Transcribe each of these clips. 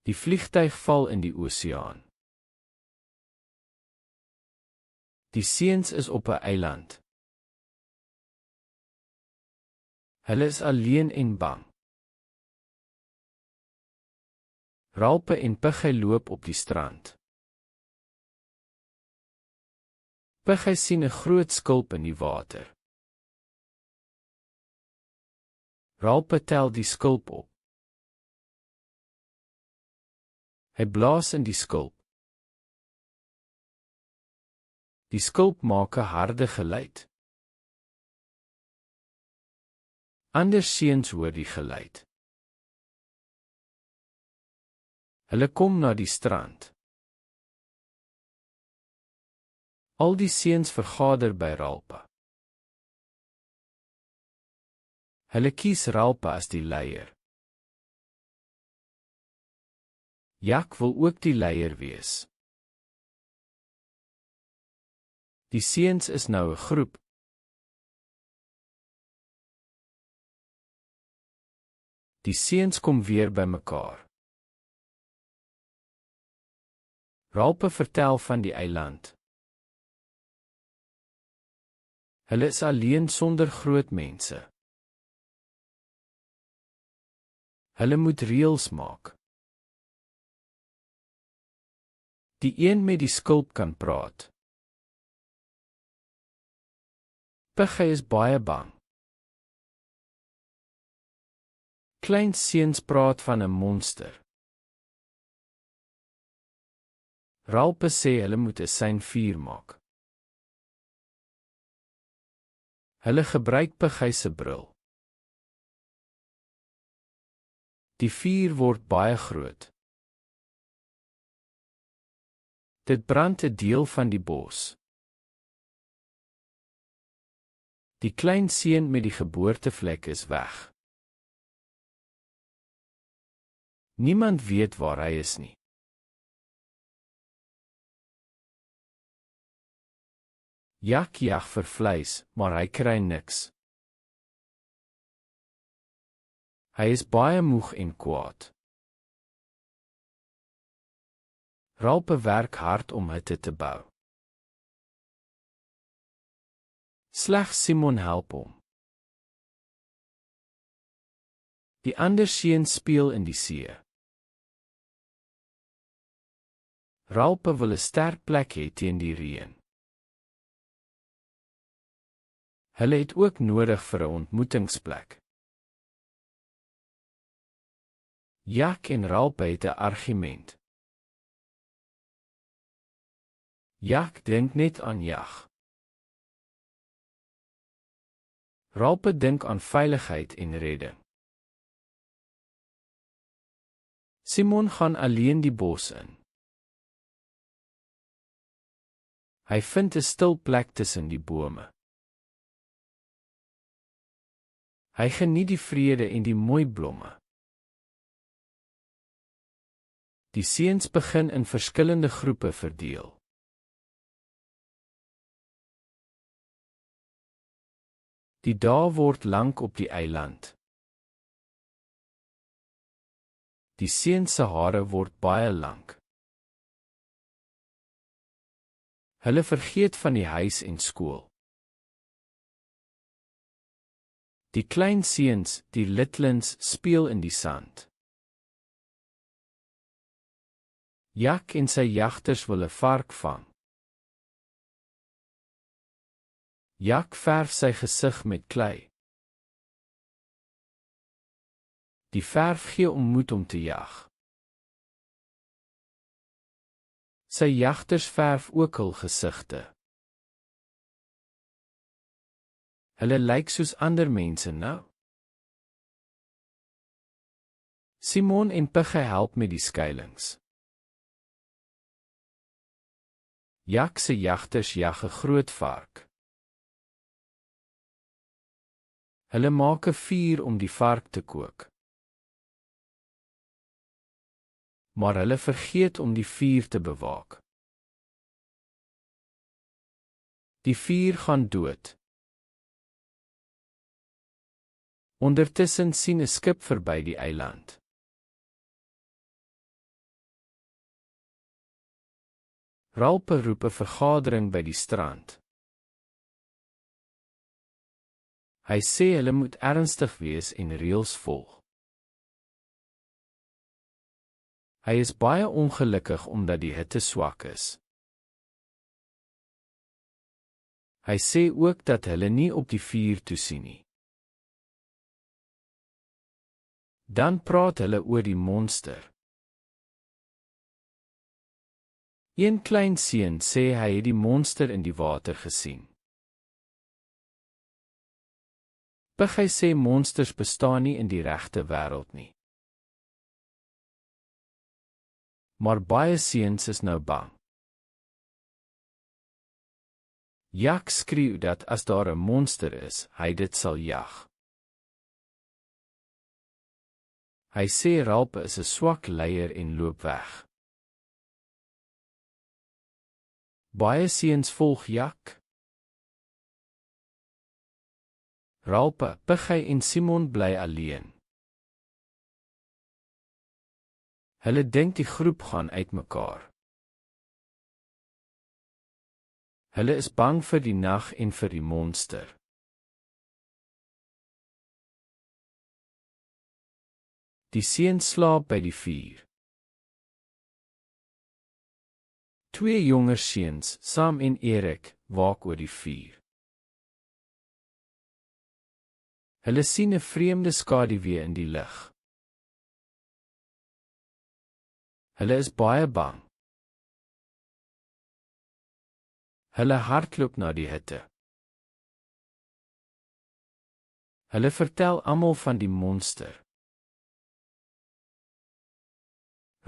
Die vliegtuig val in die oseaan. Die seuns is op 'n eiland. Hulle is alleen en bang. Ralpe en Piggy loop op die strand. Piggy sien 'n groot skulp in die water. Ralpe tel die skulp op. Hy blaas in die skulp. Die skulp maak 'n harde geluid. Ander seuns hoor die geluid. Hulle kom na die strand. Al die seuns vergader by Ralpe. Hulle kies Ralpe as die leier. Jak wil ook die leier wees. Die seuns is nou 'n groep. Die seuns kom weer bymekaar. Ralpe vertel van die eiland. Hulle is alleen sonder groot mense. Hulle moet reëls maak. Die een met die skulp kan praat. Piggy is baie bang. Klein seuns praat van 'n monster. Ralpe sê hulle moet 'n seinvuur maak. Hulle gebruik Piggy se bril. Die vuur word baie groot. Dit brand 'n deel van die bos. Die klein seun met die geboortevlek is weg. Niemand weet waar hy is nie. Jak jag vir vleis, maar hy kry niks. Hy is baie moeg en kwaad. Ralpe werk hard om hutte te bou. Slegs Simon help hom. Die ander seuns speel in die see. Ralpe wil 'n sterk plek hê teen die reën. Hulle het ook nodig vir 'n ontmoetingsplek. Jak en Ralpe het 'n argument. Jak dink net aan jag. Ralpe dink aan veiligheid en redding. Simon gaan alleen die bos in. Hy vind 'n stil plek tussen die bome. Hy geniet die vrede en die mooi blomme. Die seuns begin in verskillende groepe verdeel. Die dae word lank op die eiland. Die seuns se hare word baie lank. Hulle vergeet van die huis en skool. Die klein seuns, die litlins, speel in die sand. Jak en sy jagters wil 'n vark vang. Jak verf sy gesig met klei. Die verf gee hom moed om te jag. Sy jagters verf ook hul gesigte. Hulle lyk soos ander mense nou. Simon en Piggy help met die skuilings. Jak se jagters jag 'n groot vark. Hulle maak 'n vuur om die vark te kook. Maar hulle vergeet om die vuur te bewaak. Die vuur gaan dood. Ondertussen sien 'n skip verby die eiland. Ralph roep 'n vergadering by die strand. Hy sê hulle moet ernstig wees en reëls volg. Hy is baie ongelukkig omdat die hitte swak is. Hy sê ook dat hulle nie op die vuur toesien nie. Dan praat hulle oor die monster. Een klein seun sê hy het die monster in die water gesien. Piggy sê monsters bestaan nie in die regte wêreld nie. Maar baie seuns is nou bang. Jak skreeu dat as daar 'n monster is, hy dit sal jag. Hy sê Ralph is 'n swak leier en loop weg. Baie seuns volg Jak. Ralph, Piggy en Simon bly alleen. Hulle dink die groep gaan uitmekaar. Hulle is bang vir die nag en vir die monster. Die seun slaap by die vuur. Twee jonger seuns, Sam en Erik, waak oor die vuur. Hulle sien 'n vreemde skaduwee in die lug. Hulle is baie bang. Hulle hardloop na die hitte. Hulle vertel almal van die monster.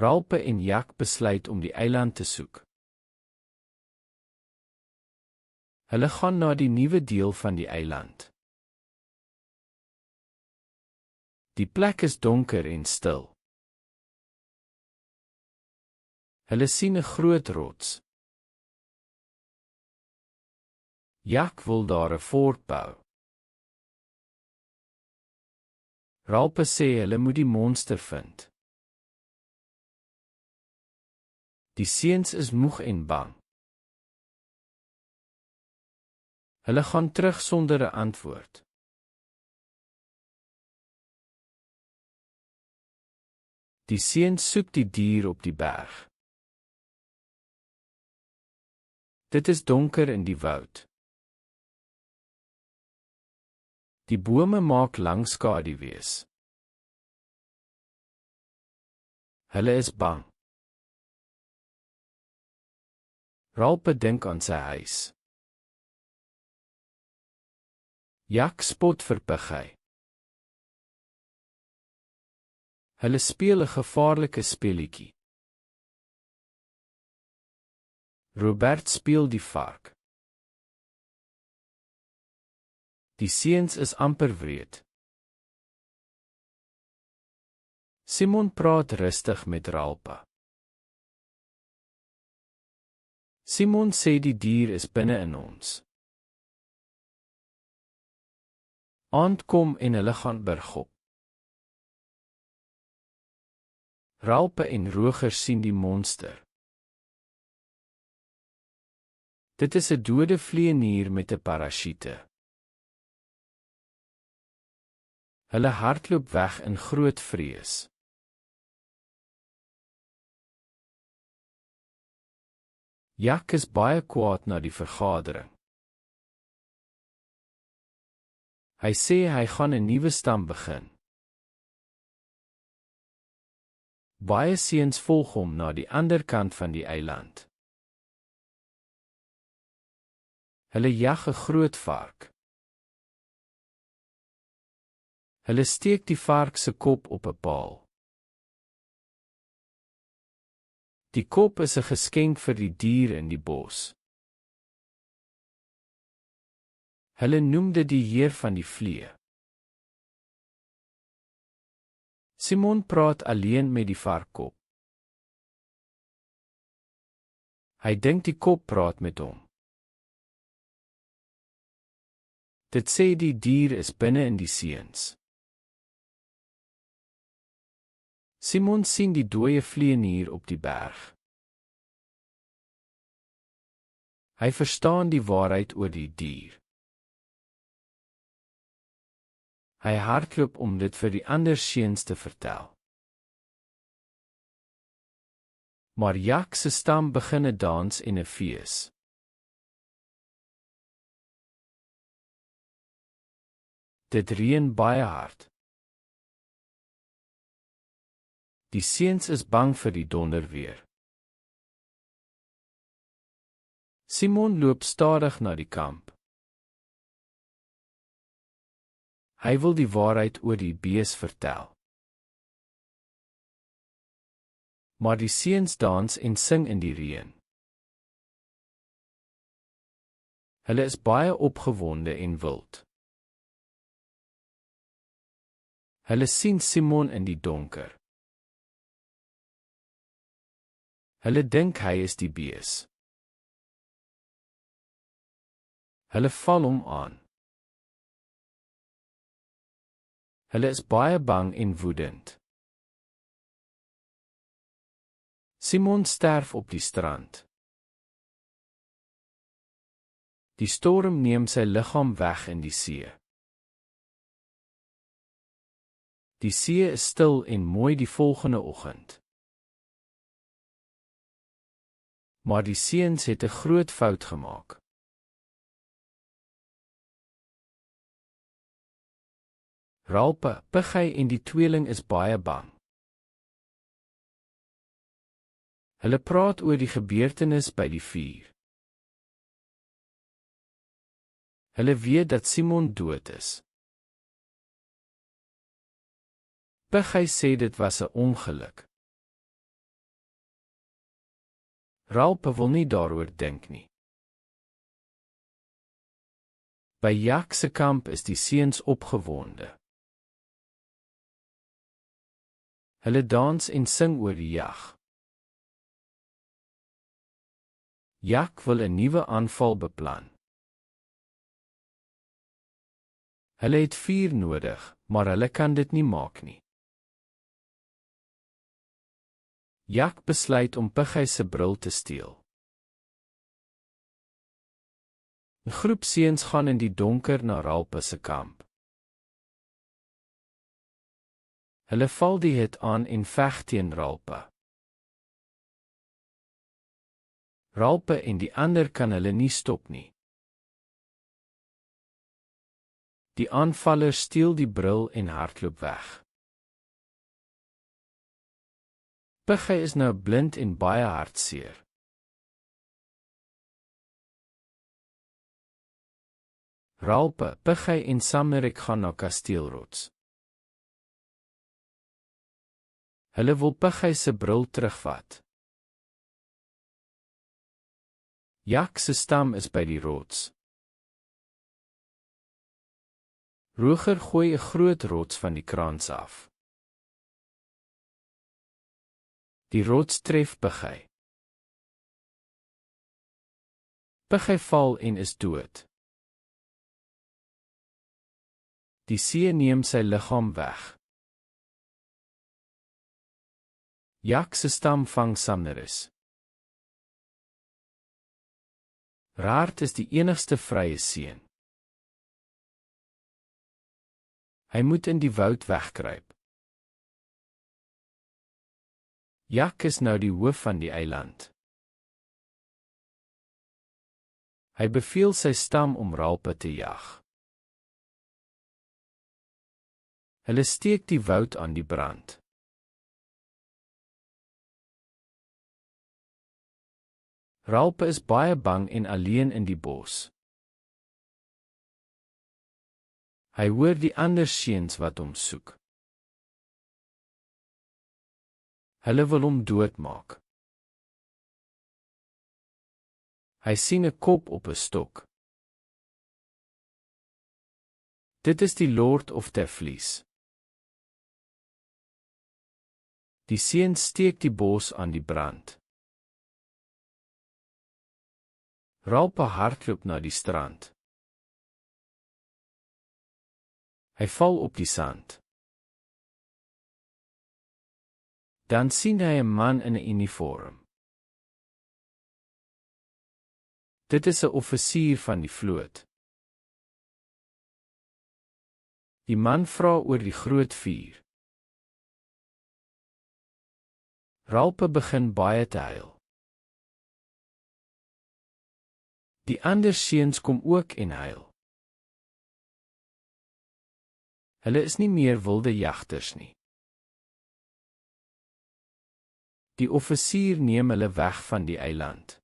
Ralph en Jak besluit om die eiland te soek. Hulle gaan na die nuwe deel van die eiland. Die plek is donker en stil. Hulle sien 'n groot rots. Jak wil daar 'n fort bou. Ralph sê hulle moet die monster vind. Die seuns is moeg en bang. Hulle gaan terug sonder 'n antwoord. Die seuns soek die dier op die berg. Dit is donker in die woud. Die bome maak lang skaduwees. Hulle is bang. Ralph dink aan sy huis. Jak spot vir Piggy. Hulle speel 'n gevaarlike speletjie. Robert speel die vark. Die seuns is amper wreed. Simon praat rustig met Ralph. Simon sê die dier is binne in ons. Aand kom en hulle gaan bergop. Ralph en Roger sien die monster. Dit is 'n dode vlieënier met 'n parasjiete. Hulle hardloop weg in groot vrees. Jak is baie kwaad na die vergadering. Hy sê hy gaan 'n nuwe stam begin. Baie seuns volg hom na die ander kant van die eiland. Hulle jag 'n groot vark. Hulle steek die vark se kop op 'n paal. Die kop is 'n geskenk vir die dier in die bos. Hulle noem dit die heer van die vliee. Simon praat alleen met die varkkop. Hy dink die kop praat met hom. Dit sê die dier is binne in die seuns. Simon sien die dooie vlieënier op die berg. Hy verstaan die waarheid oor die dier. Hy hardloop om dit vir die ander seuns te vertel. Maar Jak se stam begin 'n dans en 'n fees. Dit reën baie hard. Die seuns is bang vir die donderweer. Simon loop stadig na die kamp. Hy wil die waarheid oor die bees vertel. Maar die seuns dans en sing in die reën. Hulle is baie opgewonde en wild. Hulle sien Simon in die donker. Hulle dink hy is die bees. Hulle val hom aan. Hulle is baie bang en woedend. Simon sterf op die strand. Die storm neem sy liggaam weg in die see. Die see is stil en mooi die volgende oggend. Maar die seuns het 'n groot fout gemaak. Ralpe, Piggy en die tweeling is baie bang. Hulle praat oor die gebeurtenis by die vuur. Hulle weet dat Simon dood is. Piggy sê dit was 'n ongeluk. Ralpe wil nie daaroor dink nie. By Jak se kamp is die seuns opgewonde. Hulle dans en sing oor die jag. Jak wil 'n nuwe aanval beplan. Hulle het vuur nodig, maar hulle kan dit nie maak nie. Jak besluit om Piggy se bril te steel. 'n Groep seuns gaan in die donker na Ralpe se kamp. Hulle val die hit aan en veg teen Ralpe. Ralpe en die ander kan hulle nie stop nie. Die aanvaller steel die bril en hardloop weg. Piggy is nou blind en baie hartseer. Ralpe, Piggy en Samerik gaan na Kasteelrots. Hulle wil Piggy se bril terugvat. Jak se stam is by die rots. Roger gooi 'n groot rots van die kraans af. Die rots tref Piggy. Piggy val en is dood. Die see neem sy liggaam weg. Jak se stam vang Sameris. Raart is die enigste vrye seun. Hy moet in die woud wegkruip. Jak is nou die hoof van die eiland. Hy beveel sy stam om Ralpe te jag. Hulle steek die woud aan die brand. Ralpe is baie bang en alleen in die bos. Hy hoor die ander seuns wat hom soek. Hulle wil hom doodmaak. Hy sien 'n kop op 'n stok. Dit is die Lord of the Fleece. Die seuns steek die bos aan die brand. Ralpe hardloop na die strand. Hy val op die sand. Dan sien hy 'n man in 'n uniform. Dit is 'n offisier van die vloot. Die man vra oor die groot vuur. Ralph begin baie te huil. Die ander seuns kom ook en huil. Hulle is nie meer wilde jagters nie. Die offisier neem hulle weg van die eiland.